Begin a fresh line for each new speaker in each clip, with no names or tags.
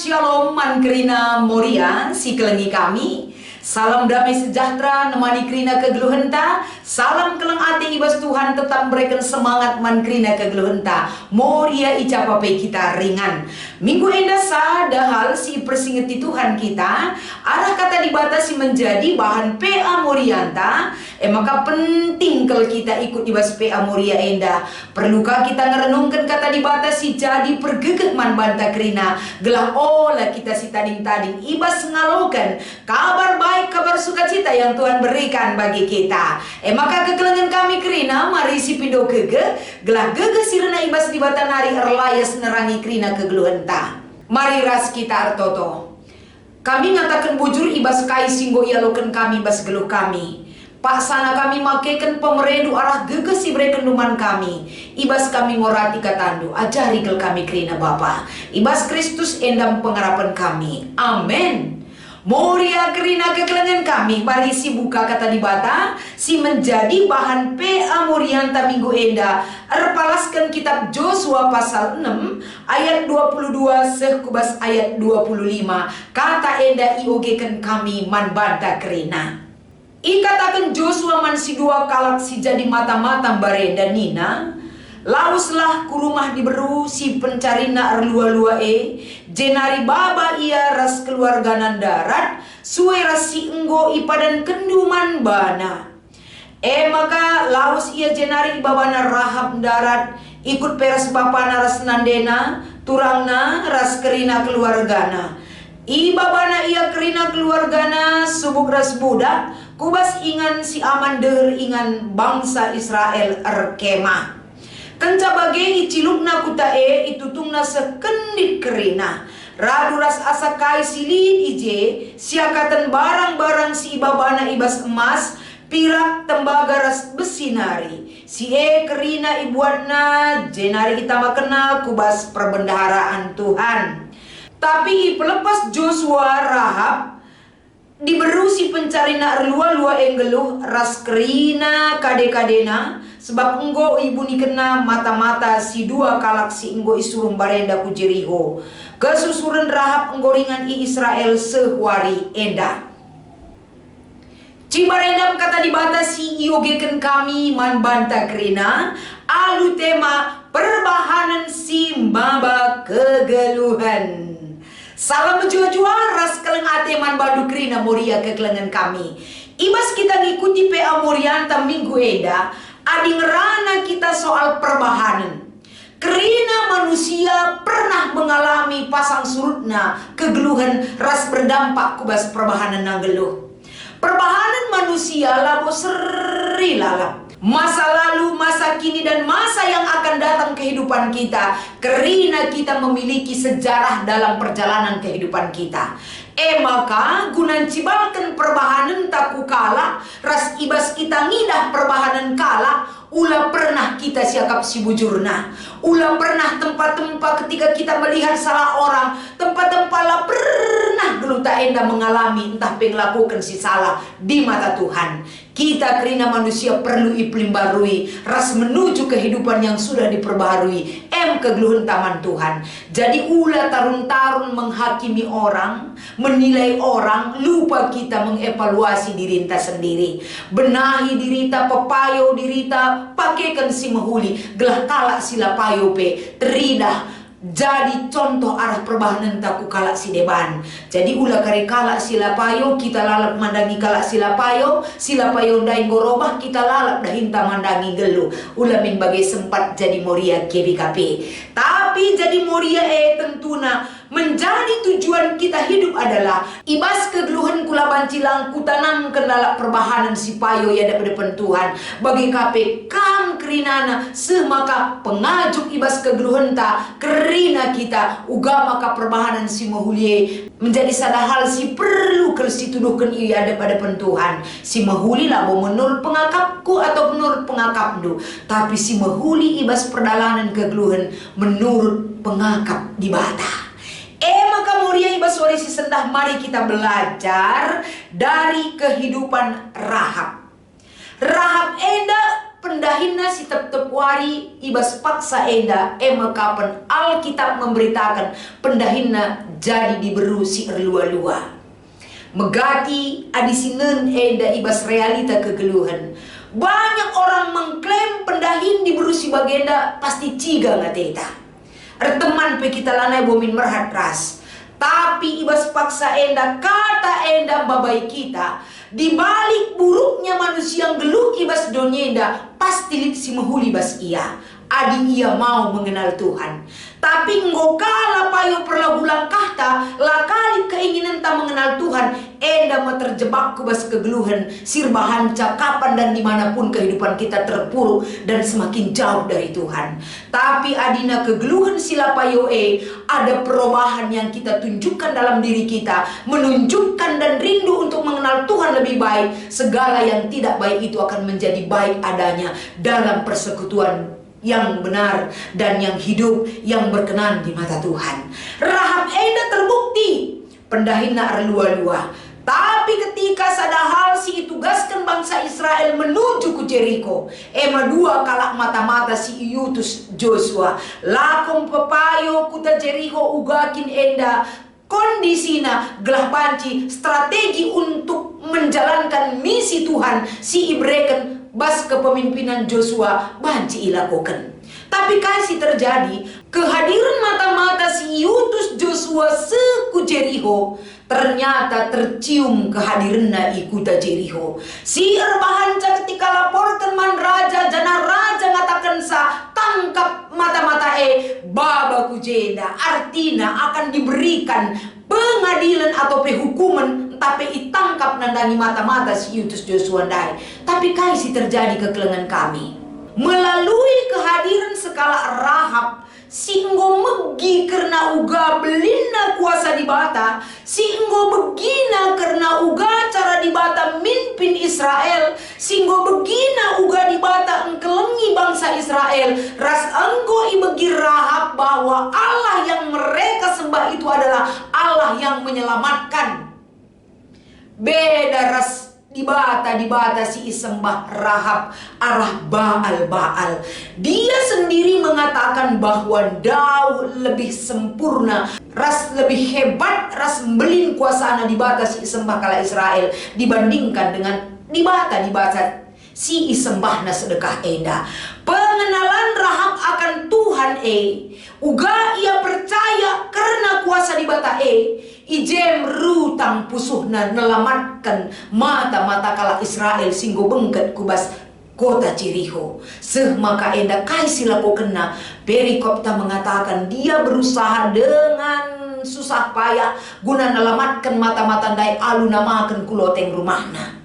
Shalom man kerina Moria si kelengi kami. Salam damai sejahtera nemani kerina kegeluhenta. Salam keleng ate ibas Tuhan tetap berikan semangat man kerina kegeluhenta. Moria icapapai kita ringan. Minggu enda sadahal si persingeti Tuhan kita. Arah kata dibatasi menjadi bahan PA Morianta. Maka penting kalau kita ikut ibas PA Moria enda. Perlukah kita ngerenungkan kata dibatasi jadi pergeget man banta kerina. Gelah olah kita si tading-tading ibas ngalokan kabar baik, kabar sukacita yang Tuhan berikan bagi kita. Maka kegelengan kami kerina mari si pindo kege gelah gege sirena ibas di batanari erlayas nerangi kerina kegeluhenta. Mari ras kita artoto. Kami ngatakan bujur ibas kai singgo ialokan kami bas geluh kami. Pak sana kami makaikan pemeredu arah gege si berekenduman kami. Ibas kami ngorati katandu ajari gel kami kerina Bapa. Ibas Kristus endam pengharapan kami. Amin. Moria kerina kekelengan kami. Mari si buka kata dibata si menjadi bahan PA Morianta minggu enda. Erpalaskan kitab Joshua pasal 6 ayat 22 sekubas ayat 25. Kata enda iogekan kami man banta kerina. Ikatakan Joshua man si dua kalak si jadi mata-mata barenda nina. Lauslah ku rumah diberu si pencarina erlua-lua jenari baba ia ras keluarganan darat suwe ras si enggo ipadan kenduman bana. Maka laus ia jenari babana Rahab darat ikut peras bapana ras nandena turangna ras kerina keluargana. Babana ia kerina keluargana subuk ras budak kubas ingan si aman deher ingan bangsa Israel erkemah. Kenca bagei cilukna kutae itutungna sekendit kerina. Radu ras asa kai silid ije siakatan barang-barang si babana ibas emas pirak tembaga ras besinari. Si kerina ibuatna jenari kita makena kubas perbendaharaan Tuhan. Tapi pelepas Joshua Rahab diberu si pencarina erlua-lua enggeluh ras kerina kade-kadena. Sebab enggo ibu ni kena mata-mata si dua kalak si enggo isurum barenda ku Jeriho. Kesusuran Rahab enggo ringan i Israel sehwari enda. Cibarendam kata dibatasi iogekan kami man banta kerina. Alu tema perbahanan si maba kegeluhan. Salam jua-jua ras keleng ate man badu kerina Moria kekelengan kami. Ibas kita ngikuti PA Morianta minggu eda. Adi ngerana kita soal perbahanan. Kerina manusia pernah mengalami pasang surutna kegeluhan ras berdampak kubas perbahanan nanggeluh. Perbahanan manusia labo seri lalap. Masa lalu, masa kini dan masa yang akan datang kehidupan kita. Kerina kita memiliki sejarah dalam perjalanan kehidupan kita. Maka gunan cibalkan perbahanan taku kala ras ibas kita ngidah perbahanan kala. Ulah pernah kita siakap si bujurna. Ulah pernah tempat-tempat ketika kita melihat salah orang. Tempat-tempat lah pernah geluta enda mengalami entah penglakukan si salah di mata Tuhan. Kita kerina manusia perlu iplim barui ras menuju kehidupan yang sudah diperbaharui. Kegeluhan taman Tuhan. Jadi ulah tarun-tarun menghakimi orang, menilai orang, lupa kita mengevaluasi diri kita sendiri. Benahi dirita, pepayo dirita, pakaikan si mahuli, gelah kalak sila payo pe, teridah. Jadi contoh arah perbahanan taku kalak si deban. Jadi ulah kari kalak sila payo kita lalap mandangi kalak sila payo ndai gorobah kita lalap dah hinta mandangi gelu. Ulah min bagai sempat jadi Moria KBKP. Tapi jadi Moria tentuna menjadi tujuan kita hidup adalah ibas kegeluhan kula bancilang kutanam kendala perbahanan si payo ya depan Tuhan bagi kape kam kerinana semaka pengajuk ibas kegeluhan ta kerina kita uga maka perbahanan si mahulie menjadi sadahal si perlu kersituduhkan iya depan Tuhan si mahuli labo menurut pengakapku atau menurut pengakapdu tapi si mahuli ibas perdalanan kegeluhan menurut pengakap di bata. Maka Moria ibas walisi sendah mari kita belajar dari kehidupan Rahab. Rahab enda pendahina si tep wari ibas paksa enda ema kapan Alkitab memberitakan pendahina jadi diberu si erlua-lua. Megati adisinen enda ibas realita kegeluhan. Banyak orang mengklaim pendahin diberu si bagenda pasti ciga ngateta. Erteman pe kita lanai bomin merhat ras. Tapi ibas paksa enda kata enda babai kita, di balik buruknya manusia yang geluh ibas donyenda pasti lit si mahuli bas ia. Adi ia mau mengenal Tuhan. Tapi ngokala payo perlagu langkah ta lakali keinginan ta mengenal Tuhan, enda mau terjebak kubas kegeluhan sirbahan kapan dan dimanapun kehidupan kita terpuruk dan semakin jauh dari Tuhan. Tapi adina kegeluhan sila payo ada perubahan yang kita tunjukkan dalam diri kita, menunjukkan dan rindu untuk mengenal Tuhan lebih baik. Segala yang tidak baik itu akan menjadi baik adanya dalam persekutuan yang benar dan yang hidup yang berkenan di mata Tuhan. Rahab enda terbukti pendahina erlua-lua. Tapi ketika sadahal si itugaskan bangsa Israel menuju ke Jericho, ema dua kalak mata-mata si iutus Joshua lakom pepayo kuta Jericho ugakin enda kondisina gelah banci strategi untuk menjalankan misi Tuhan si ibreken bas kepemimpinan Joshua banci ilakokan. Tapi kasih terjadi kehadiran mata-mata si iutus Joshua seku Jericho, ternyata tercium kehadiranna ikuta Jericho. Si erbahanca ketika laporkan man raja jana raja ngatakan sa tangkap mata-mata baba kujenda, artinya akan diberikan pengadilan atau hukuman tapi itangkap nandangi mata-mata si iutus Joshua dai. Tapi kasih terjadi kekelengan kami melalui kehadiran sekala Rahab. Singgo megi karena uga belina kuasa di bata, singgo begina karena uga cara di bata mimpin Israel, singgo begina uga di bata engkelengi bangsa Israel. Ras engko ibegi Rahab bahwa Allah yang mereka sembah itu adalah Allah yang menyelamatkan. Beda ras di bata si isembah Rahab arah Baal. Dia sendiri mengatakan bahwa Daud lebih sempurna, ras lebih hebat, ras mbelin kuasana di bata si isembah kala Israel dibandingkan dengan di bata si isembahna sedekah enda. Pengenalan Rahab akan Tuhan uga ia percaya karena kuasa di bata ijem rutang pusuhna nelamatkan mata-mata kala Israel singgo bengket kubas kota Jericho. Maka enda kaisi laku kena perikopta mengatakan dia berusaha dengan susah payah guna nelamatkan mata-mata dai alu namakan kuloteng rumahna.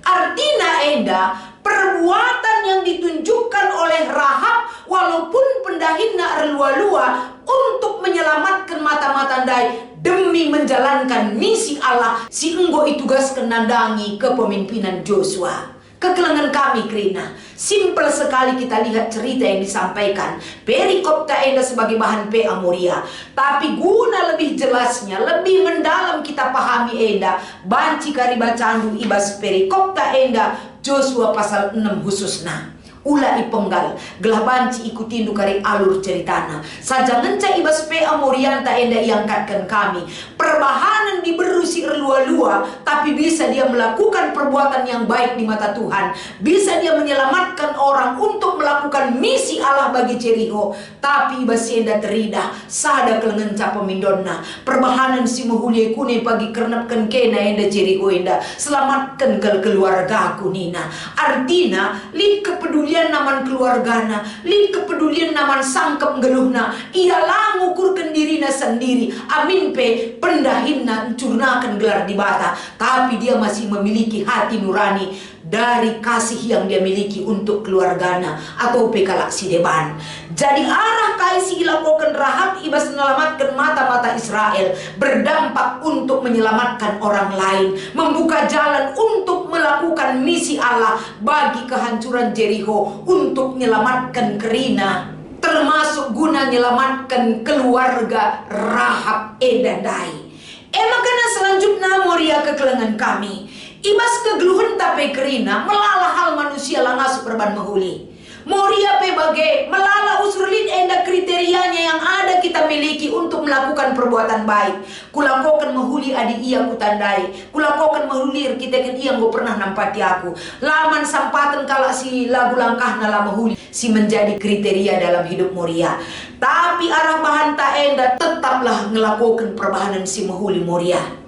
Artinya enda perbuatan yang ditunjukkan oleh Rahab walaupun pendahina erlua-lua untuk menyelamatkan mata-mata dai demi menjalankan misi Allah si enggo itugaskan nandangi kepemimpinan Joshua. Kekelengan kami Krina, simpel sekali kita lihat cerita yang disampaikan perikopta enda sebagai bahan PA Moria. Tapi guna lebih jelasnya, lebih mendalam kita pahami enda banci kari bacandu ibas perikopta enda Joshua pasal 6 khususna. Ula ipenggal gelah banci ikuti kari alur ceritana saja ngenca ibas PA Morianta enda iangkatkan kami perbahanan diberu si erlua-lua, tapi bisa dia melakukan perbuatan yang baik di mata Tuhan, bisa dia menyelamatkan orang untuk melakukan misi Allah bagi Jericho. Tapi ibas enda teridah sada kelengenca pemindonna perbahanan si muhulia kune pagi kernapkan kena enda Jericho enda selamatkan keluarga aku nina. Artinya li kepedulian naman keluargana, li kepedulian naman sangkep geluhna, ialah ngukurkan dirina sendiri. Amin pe pendahinna curnakan gelar di bata, tapi dia masih memiliki hati nurani dari kasih yang dia miliki untuk keluargana atau pekalak si deban. Jadi arah kasih ilakokan Rahab ibas menyelamatkan mata-mata Israel berdampak untuk menyelamatkan orang lain, membuka jalan untuk melakukan misi Allah bagi kehancuran Jericho, untuk menyelamatkan Kerina, termasuk guna menyelamatkan keluarga Rahab edandai. Makanya selanjutnya Moria kekelengan kami Ibas kegluhen tape kerina melala hal manusia langas perban mahuli. Moria pe bagai melala usrulin enda kriterianya yang ada kita miliki untuk melakukan perbuatan baik. Kulakokan mahuli adi ia kutandai. Kulakokan mahuli kita kan ia nggak pernah nampati aku. Laman sampatan kala si lagu langkah nala mahuli si menjadi kriteria dalam hidup Moria. Tapi arah bahan tak enda tetaplah ngelakukan perbahanan si mahuli Moria.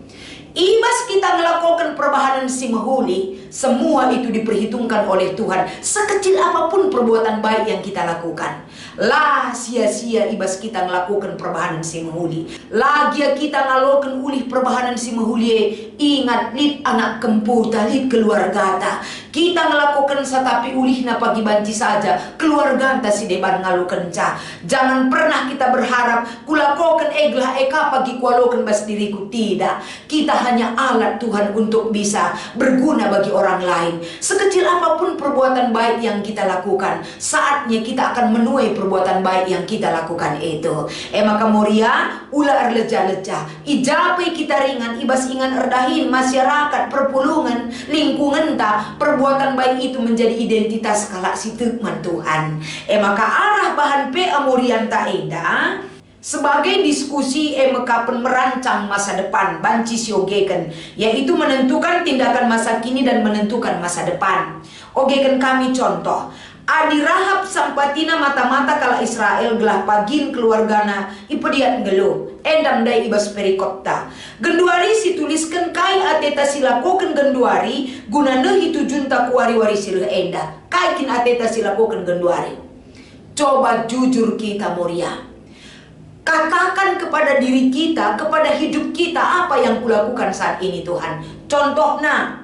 Ibas kita melakukan perbahanan si mahuli, semua itu diperhitungkan oleh Tuhan. Sekecil apapun perbuatan baik yang kita lakukan, lah sia-sia ibas kita melakukan perbahanan si mahuli. Lagi kita ngalokan ulih perbahanan si mahuli. Ingat lid anak kemputa, lid keluarga ta. Kita melakukan satapi ulihna pagi banci saja keluarga ta si deban ngalukan ca. Jangan pernah kita berharap kulakokan eglah eka pagi kualokan bas diriku. Tidak, kita hanya alat Tuhan untuk bisa berguna bagi orang lain. Sekecil apapun perbuatan baik yang kita lakukan, saatnya kita akan menuai perbuatan baik yang kita lakukan itu. Maka Moria ulah erleja-leja ijapai kita ringan ibas ingan erdahin masyarakat perpulungan lingkungan ta. Perbuatan baik itu menjadi identitas kalak si tekman Tuhan. Maka arah bahan pe amorian ta eda sebagai diskusi mekapen merancang masa depan banci siogekan, yaitu menentukan tindakan masa kini dan menentukan masa depan. Ogekan kami contoh adi Rahab sampatina mata-mata kala Israel gelah pagin keluargana ipediat ngelu endam dai ibas perikopta genduari situliskan kai ateta silakoken genduari guna nehi tujunta kuari-wari sirah enda kai kin ateta silakoken genduari. Coba jujur kita Moria, katakan kepada diri kita, kepada hidup kita, apa yang kulakukan saat ini Tuhan. Contohnya,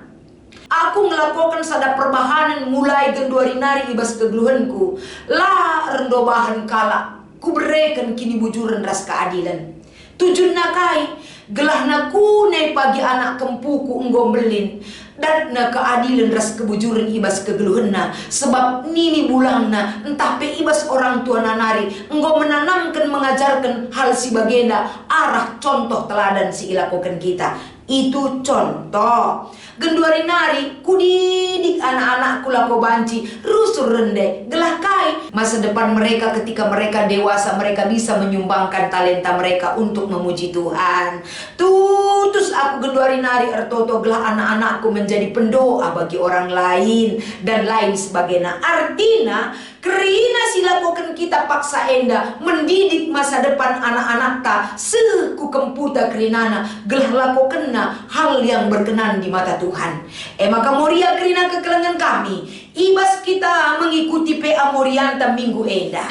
aku melakukan sada perbahanan mulai genduari nari ibas kegluhanku. Lah rendobahan kala, ku berikan kini bujuran ras keadilan. Tujuan nakai, gelah nakune pagi anak kempuku enggomblin. Dan na keadilan ras kebujuran ibas kegeluhanna. Sebab nini bulangna entah pe ibas orang tua nanari engkau menanamkan mengajarkan hal si bagenda arah contoh teladan si ilakukan kita. Itu contoh. Genduari nari kudidik anak-anakku lako banci rusur rende gelah kai masa depan mereka ketika mereka dewasa mereka bisa menyumbangkan talenta mereka untuk memuji Tuhan. Tutus aku genduari nari ertoto gelah anak-anakku menjadi pendoa bagi orang lain dan lain sebagainya. Artinya kerina silakukan kita paksa enda mendidik masa depan anak-anak ta seku kemputa kerinana gelah lakukanna hal yang berkenan di mata Tuhan. Maka Moria kerina kekelengan kami ibas kita mengikuti PA Morianta minggu enda.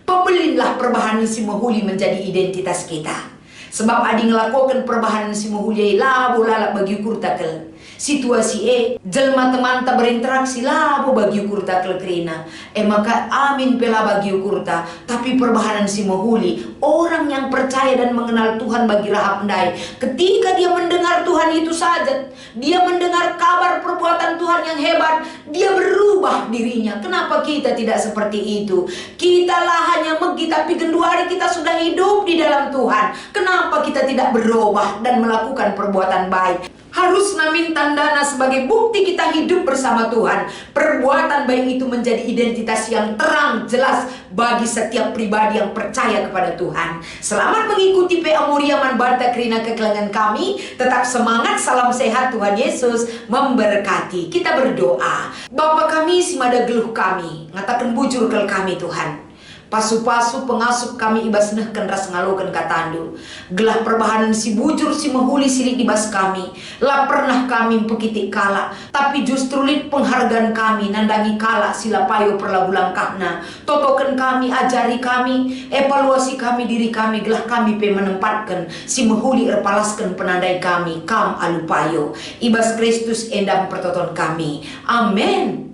Pebelinlah perbahanan si mahuli menjadi identitas kita. Sebab adi ngelakukan perbahanan si mahuli labo lalak bagi ukur takel. Situasi jelma teman tak berinteraksi labo bagi ukur takel kerina. Maka amin pela bagi ukur ta. Tapi perbahanan si mahuli orang yang percaya dan mengenal Tuhan bagi Rahab ndai. Ketika dia mendengar Tuhan itu saja, dia mendengar kabar perbuatan Tuhan yang hebat, dia berubah dirinya. Kenapa kita tidak seperti itu? Kita lah hanya megi tapi genduari kita sudah hidup di dalam Tuhan. Kenapa kita tidak berubah dan melakukan perbuatan baik? Harus namin tandana sebagai bukti kita hidup bersama Tuhan. Perbuatan baik itu menjadi identitas yang terang jelas bagi setiap pribadi yang percaya kepada Tuhan. Selamat mengikuti PA Moria Manbanta kerina kekelengan kami. Tetap semangat, salam sehat, Tuhan Yesus memberkati. Kita berdoa. Bapa kami simada geluh kami, ngatakan bujur kel kami Tuhan. Pasu-pasu pengasup kami ibas nehken ras ngaloken katandu. Gelah perbahanan si bujur si mahuli silik dibas kami. Lah pernah kami pekitik kala. Tapi justru lid penghargaan kami nandangi kala sila payo perlagu langkahna. Totoken kami, ajari kami, evaluasi kami diri kami. Gelah kami pe menempatkan si mahuli erpalaskan penandai kami. Kam alupayo. Ibas Kristus endam pertoton kami. Amin.